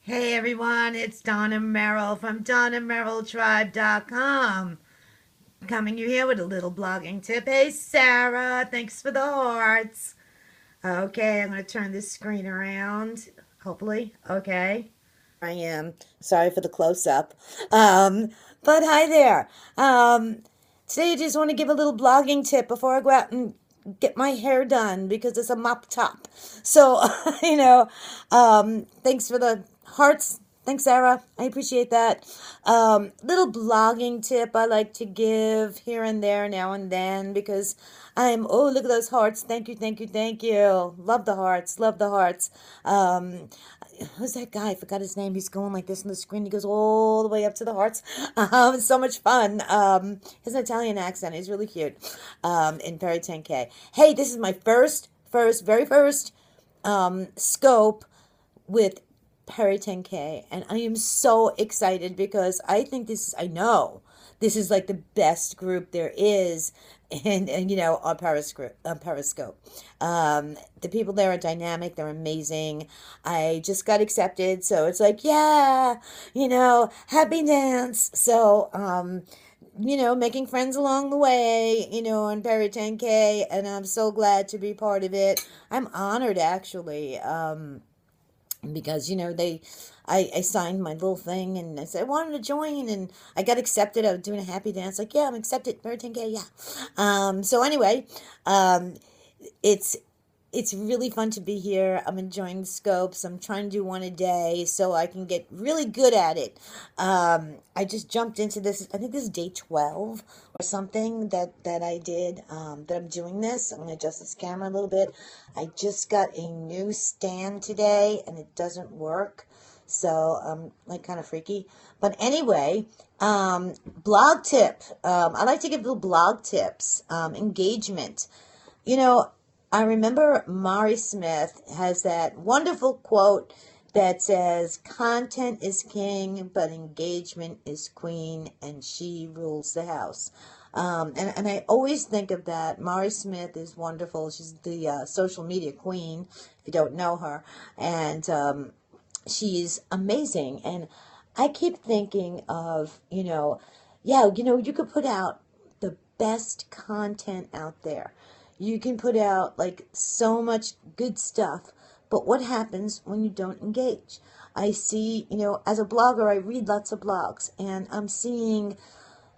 Hey everyone, it's Donna Merrill from DonnaMerrillTribe.com. Coming you here with a little blogging tip. Hey Sarah, thanks for the hearts. Okay, I'm going to turn this screen around. Hopefully, okay. I am. Sorry for the close up. Um, but hi there. Today I just want to give a little blogging tip before I go out and get my hair done because it's a mop top. So, thanks for the hearts. Thanks, Sarah. I appreciate that. Little blogging tip I like to give here and there now and then because look at those hearts. Thank you, thank you, thank you. Love the hearts, love the hearts. Um, who's that guy? I forgot his name. He's going like this on the screen. He goes all the way up to the hearts. It's so much fun. His Italian accent is really cute. In Perry 10K. Hey, this is my very first scope with Perry 10K, and I am so excited because I know this is like the best group there is, and on Periscope. The people there are dynamic, they're amazing. I just got accepted, so it's like, yeah, happy dance. So, making friends along the way, on Perry 10K, and I'm so glad to be part of it. I'm honored, actually. Because I signed my little thing and I said I wanted to join and I got accepted. I was doing a happy dance like, yeah, I'm accepted, Perry 10K, yeah. So anyway, um it's it's really fun to be here. I'm enjoying the scopes. I'm trying to do one a day so I can get really good at it. I just jumped into this. I think this is day 12 or something that I did, that I'm doing this. I'm going to adjust this camera a little bit. I just got a new stand today and it doesn't work. So I'm like kind of freaky. But anyway, blog tip. I like to give little blog tips, engagement. You know, I remember Mari Smith has that wonderful quote that says, content is king, but engagement is queen, and she rules the house. And I always think of that. Mari Smith is wonderful. She's the social media queen, if you don't know her. And she's amazing. And I keep thinking of, yeah, you could put out the best content out there. You can put out like so much good stuff, but what happens when you don't engage? I see, as a blogger, I read lots of blogs, and I'm seeing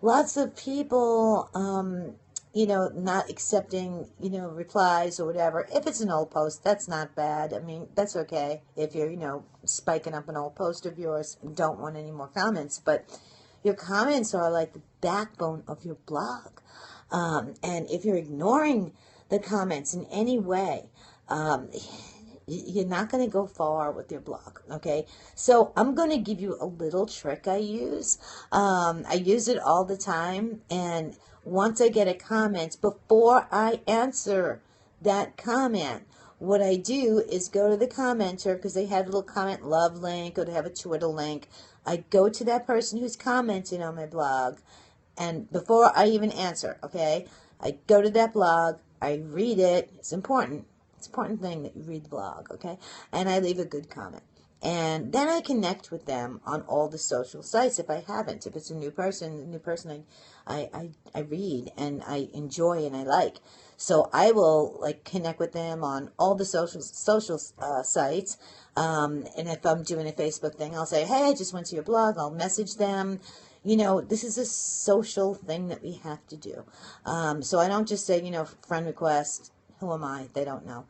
lots of people, not accepting, replies or whatever. If it's an old post, that's not bad. I mean, that's okay if you're, spiking up an old post of yours and don't want any more comments. But your comments are like the backbone of your blog. And if you're ignoring the comments in any way, you're not going to go far with your blog, okay? So I'm going to give you a little trick I use. I use it all the time, and once I get a comment, before I answer that comment, what I do is go to the commenter, because they have a little comment love link, or they have a Twitter link. I go to that person who's commenting on my blog, and before I even answer, okay, I go to that blog, I read it. It's important. It's an important thing that you read the blog, okay? And I leave a good comment. And then I connect with them on all the social sites if I haven't. If it's a new person I read and I enjoy and I like. So I will like connect with them on all the social sites. And if I'm doing a Facebook thing, I'll say, hey, I just went to your blog. I'll message them. This is a social thing that we have to do. So I don't just say, friend request. Who am I? They don't know.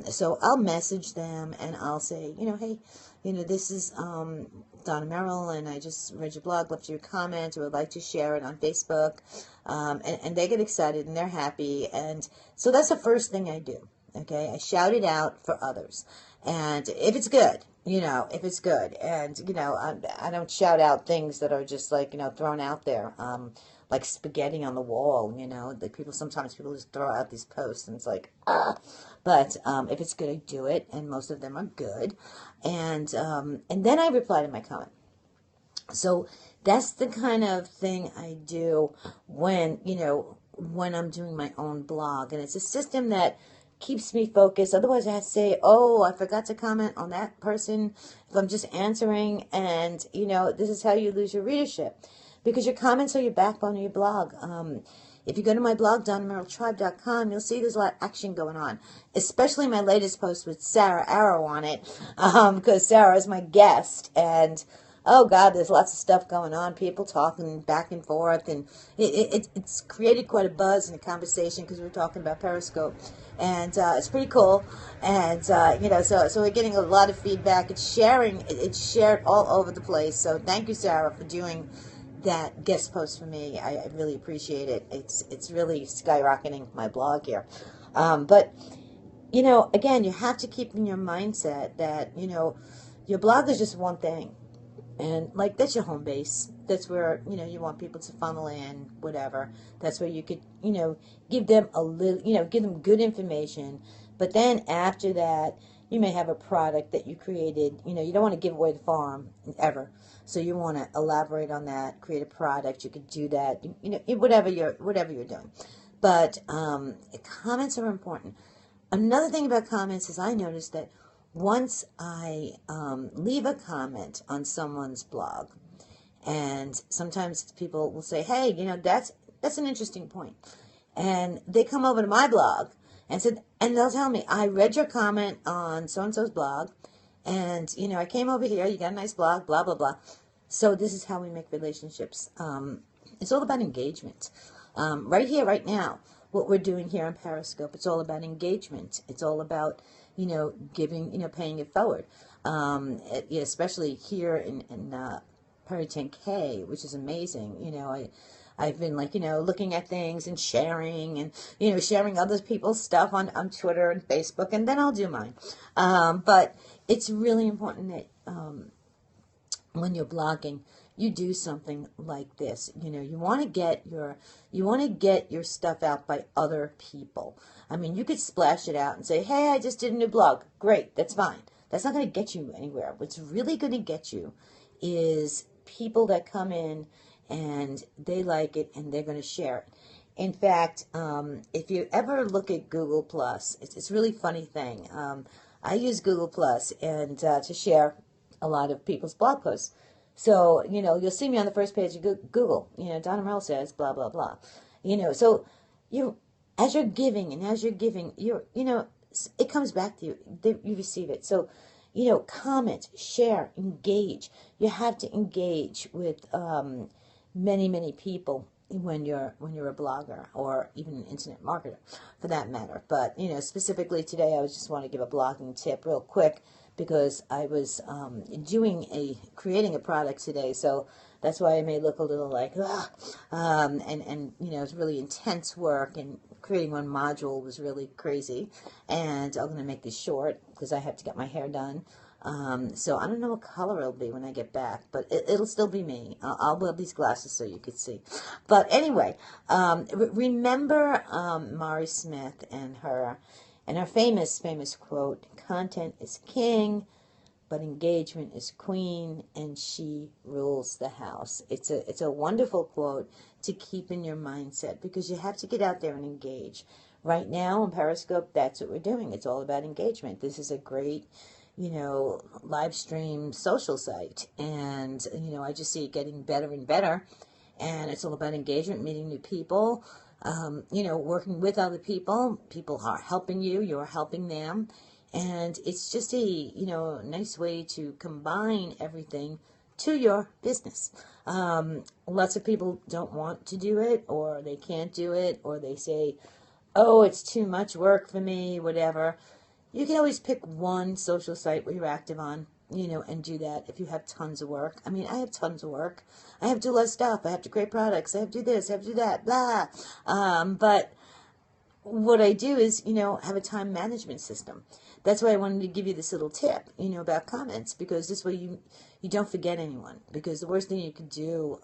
So I'll message them and I'll say, hey, this is Donna Merrill, and I just read your blog, left you a comment, or would like to share it on Facebook. And they get excited and they're happy. And so that's the first thing I do. Okay, I shout it out for others. And if it's good, if it's good. And, I don't shout out things that are just like, thrown out there. Like spaghetti on the wall, sometimes people just throw out these posts and it's like, ah. But if it's good, I do it. And most of them are good. And then I reply to my comment. So that's the kind of thing I do when I'm doing my own blog. And it's a system that keeps me focused. Otherwise, I have to say, oh, I forgot to comment on that person if I'm just answering. And, this is how you lose your readership because your comments are your backbone of your blog. If you go to my blog, DonnaMerrillTribe.com, you'll see there's a lot of action going on, especially my latest post with Sarah Arrow on it, because Sarah is my guest. And oh God, there's lots of stuff going on. People talking back and forth, and it's created quite a buzz in the conversation because we're talking about Periscope, and it's pretty cool. And so we're getting a lot of feedback. It's shared all over the place. So thank you, Sarah, for doing that guest post for me. I really appreciate it. It's really skyrocketing my blog here. But again, you have to keep in your mindset that your blog is just one thing. And that's your home base. That's where, you want people to funnel in, whatever. That's where you could, give them a little, give them good information. But then after that, you may have a product that you created. You don't want to give away the farm ever. So you want to elaborate on that, create a product. You could do that, whatever you're doing. But comments are important. Another thing about comments is I noticed that once I leave a comment on someone's blog, and sometimes people will say, hey, that's an interesting point. And they come over to my blog and they'll tell me, I read your comment on so-and-so's blog, and, I came over here, you got a nice blog, blah, blah, blah. So this is how we make relationships. It's all about engagement. Right here, right now, what we're doing here on Periscope, it's all about engagement. It's all about giving, paying it forward. Especially here in Perry 10K, which is amazing. I've been looking at things and sharing and, sharing other people's stuff on Twitter and Facebook, and then I'll do mine. But it's really important that when you're blogging, you do something like this. You want to get your stuff out by other people. I mean, you could splash it out and say, hey, I just did a new blog. Great, that's fine. That's not going to get you anywhere. What's really going to get you is people that come in and they like it and they're going to share it. In fact, if you ever look at Google+, it's a really funny thing. I use Google+, and to share a lot of people's blog posts. So, you'll see me on the first page of Google. Donna Merrill says, blah, blah, blah. So as you're giving, it comes back to you. You receive it. So, comment, share, engage. You have to engage with many, many people when you're a blogger or even an internet marketer, for that matter. But specifically today, I just want to give a blogging tip real quick because I was creating a product today, so that's why I may look a little like and it's really intense work, and creating one module was really crazy. And I'm going to make this short because I have to get my hair done. So I don't know what color it'll be when I get back, but it'll still be me. I'll wear these glasses so you could see. But anyway, remember Mari Smith and her famous quote, content is king, but engagement is queen, and she rules the house. It's a wonderful quote to keep in your mindset because you have to get out there and engage. Right now on Periscope, that's what we're doing. It's all about engagement. This is a great live stream social site. And, I just see it getting better and better. And it's all about engagement, meeting new people, working with other people. People are helping you, you're helping them. And it's just a, nice way to combine everything to your business. Lots of people don't want to do it, or they can't do it, or they say, oh, it's too much work for me, whatever. You can always pick one social site where you're active on, and do that if you have tons of work. I mean, I have tons of work. I have to do less stuff. I have to create products. I have to do this. I have to do that, blah. But what I do is, have a time management system. That's why I wanted to give you this little tip, about comments, because this way you don't forget anyone. Because the worst thing you could do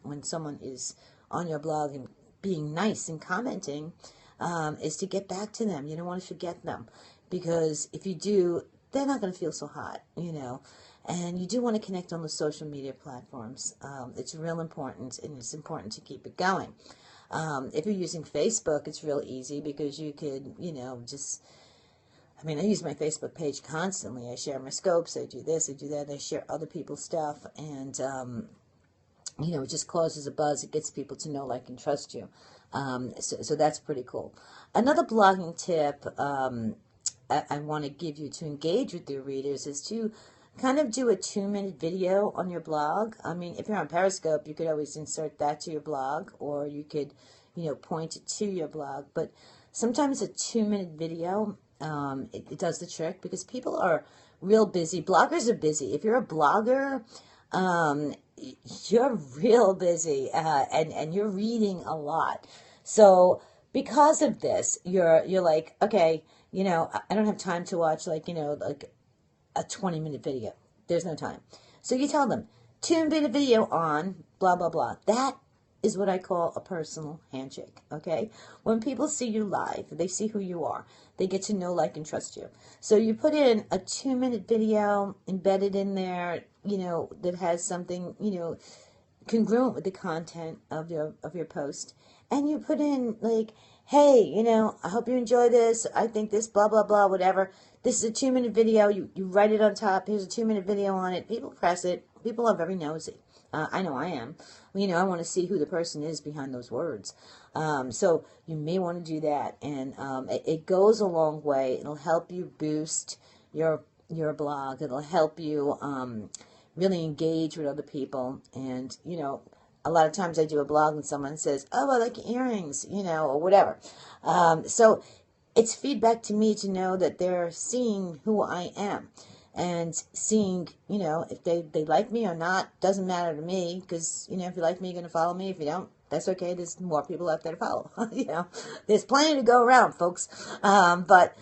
when someone is on your blog and being nice and commenting is to get back to them. You don't want to forget them. Because if you do, they're not going to feel so hot, And you do want to connect on the social media platforms. It's real important, and it's important to keep it going. If you're using Facebook, it's real easy because you could, just, I mean, I use my Facebook page constantly. I share my scopes, I do this, I do that, I share other people's stuff, and, it just causes a buzz. It gets people to know, like, and trust you. So that's pretty cool. Another blogging tip I want to give you to engage with your readers is to kind of do a 2-minute video on your blog. I mean, if you're on Periscope, you could always insert that to your blog, or you could, point it to your blog. But sometimes a 2-minute video, it does the trick because people are real busy. Bloggers are busy. If you're a blogger, you're real busy, and you're reading a lot. So because of this, you're like, okay, I don't have time to watch like a 20-minute video. There's no time. So you tell them, 2-minute video on blah, blah, blah. That is what I call a personal handshake, okay? When people see you live, they see who you are. They get to know, like, and trust you. So you put in a 2-minute video embedded in there, that has something, congruent with the content of your post. And you put in, like, hey, I hope you enjoy this. I think this, blah, blah, blah, whatever. This is a 2-minute video. You write it on top. Here's a 2-minute video on it. People press it. People are very nosy. I know I am. I want to see who the person is behind those words. So you may want to do that. And it goes a long way. It'll help you boost your blog. It'll help you really engage with other people. And, a lot of times I do a blog and someone says, oh, I like your earrings, or whatever. So it's feedback to me to know that they're seeing who I am and seeing, if they like me or not, doesn't matter to me because, if you like me, you're going to follow me. If you don't, that's okay. There's more people out there to follow. There's plenty to go around, folks. But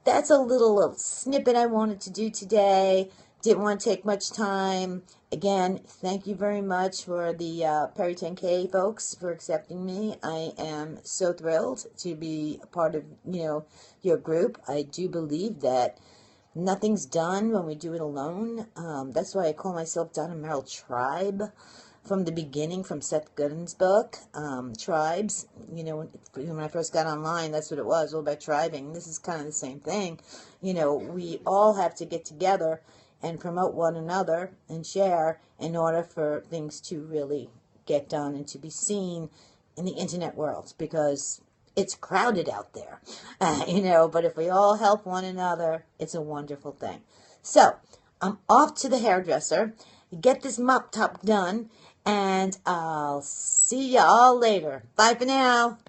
that's a little snippet I wanted to do today. Didn't want to take much time. Again, thank you very much for the Perry 10K folks for accepting me. I am so thrilled to be a part of, your group. I do believe that nothing's done when we do it alone. That's why I call myself Donna Merrill Tribe. From the beginning, from Seth Godin's book, Tribes, when I first got online, that's what it was, all about tribing. This is kind of the same thing. We all have to get together and promote one another and share in order for things to really get done and to be seen in the internet world, because it's crowded out there, but if we all help one another, it's a wonderful thing. So I'm off to the hairdresser, get this mop top done, and I'll see you all later. Bye for now.